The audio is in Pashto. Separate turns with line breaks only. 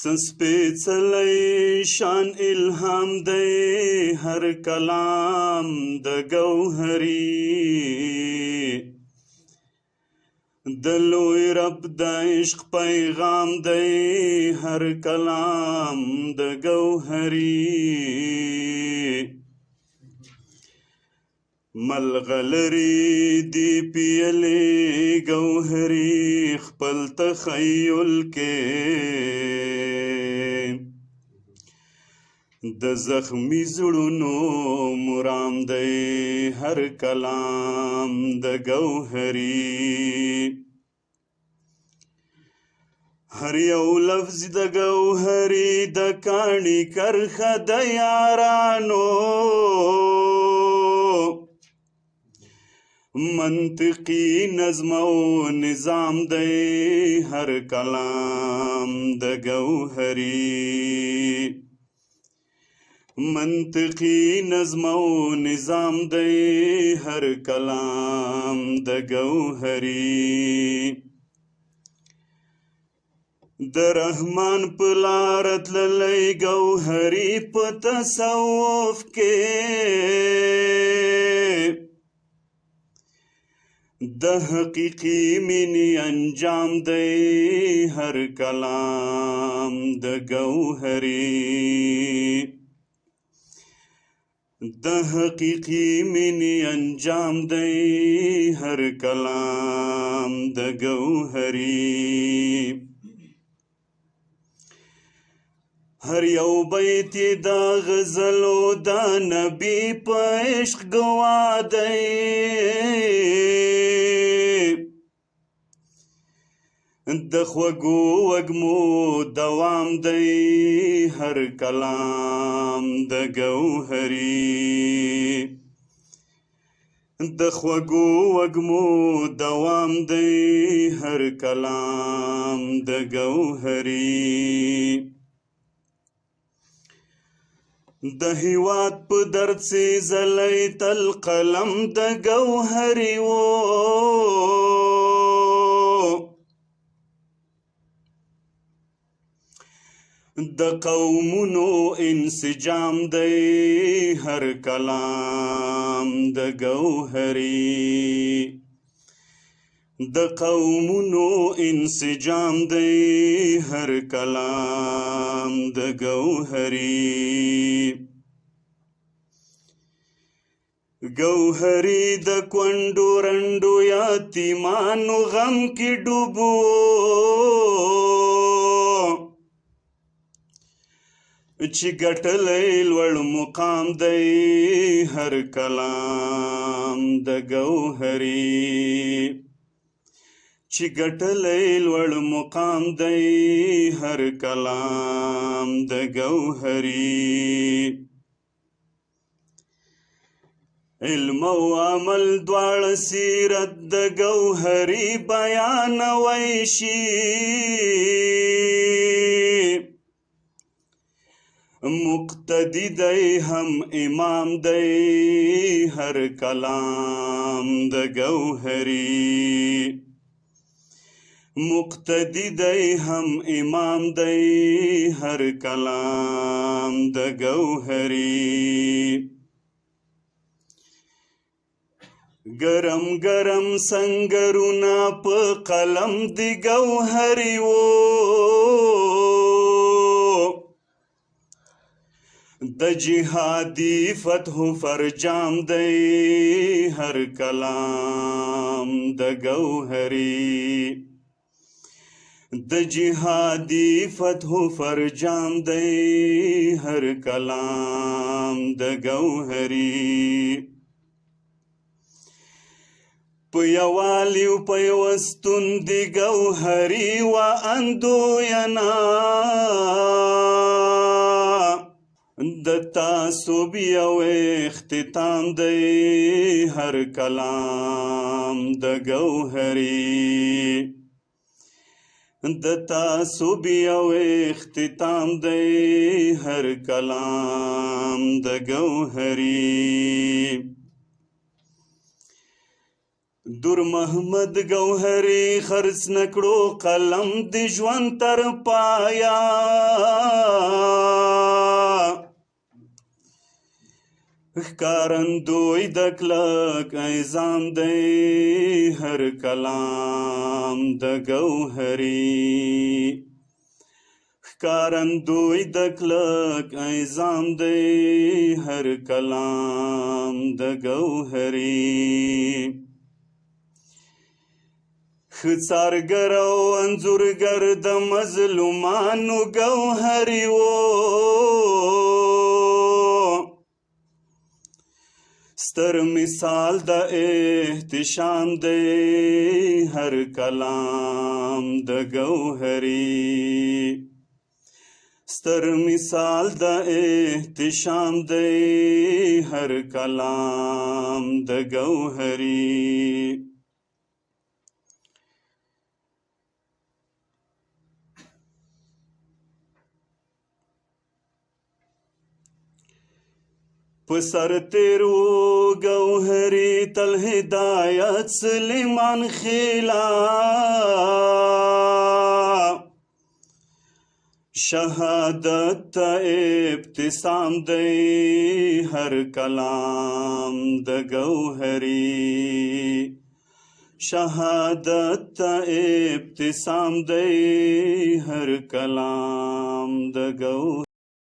سپیڅلی شان الهام دی هر کلام د گوهری د لوی رب د عشق پیغام دی هر کلام د گوهری ملغلری دی پیلی گوهری خپل تخیل کې د زخمی زړونو مرام دی هر کلام د گوهری هر یو لفظ د گوهری د کاڼي کرخه د یارانو منطقی نظم و نظام دی هر کلام د گوهری منطقی نظم و نظام دی هر کلام د گوهری د رحمان پلارت للی گوهری په تصوف کې د حقیقی منی انجام دی هر کلام د گوهری د حقیقی منی انجام دی هر کلام د گوهری هر یو بیت دا غزلو دا نبی په عشق گوا دی د خوږو وږمو دوام دی هر کلام د گوهری د خوږو وږمو دوام دی هر کلام د گوهری د هیواد په درد سی زلی تل قلم د گوهری و د قومونو انسجام دی هر کلام د گوهری د قومونو انسجام دی هر کلام د گوهری گوهری د کونډو رنډو یتیمانو غم کې ډوبو چې ګټلی لوړ مقام دی هر کلام د گوهری چې ګټلی لوړ مقام دی هر کلام د گوهری علم او عمل دواړه سیرت د گوهری بیانوی شي مقتدی دی هم امام دی هر کلام د گوهری مقتدی دی هم امام دی هر کلام د گوهری گرم گرم سنگرونا په قلم دی گوهری و د جهادی فتح فرجام دی هر کلام د گوهری د جهادی فتح فرجام دی هر کلام د گوهری په یووالي او په یوستون دی گوهری و اندوینا د تعصب یو اختتام دی هر کلام د گوهری د تعصب یو اختتام دی هر کلام د گوهری دور محمد گوهری خرڅ نکړو قلم د ژوند تر پایا ښکارندوی د کلک ایزان دی هر کلام د گوهری ښکارندوی د کلک ایزان دی هر کلام د گوهری ښه څارګر او انځورګر د مظلومانو گوهري و ستر مثال د احتشام دی هر کلام د گوهري ستر مثال د احتشام دی هر کلام د گوهري پسر تیرو گوهری تل هدایت سلیمان خیلا شهادت ابتسام دی هر کلام د گوهری شهادت ابتسام دی هر کلام د گوهری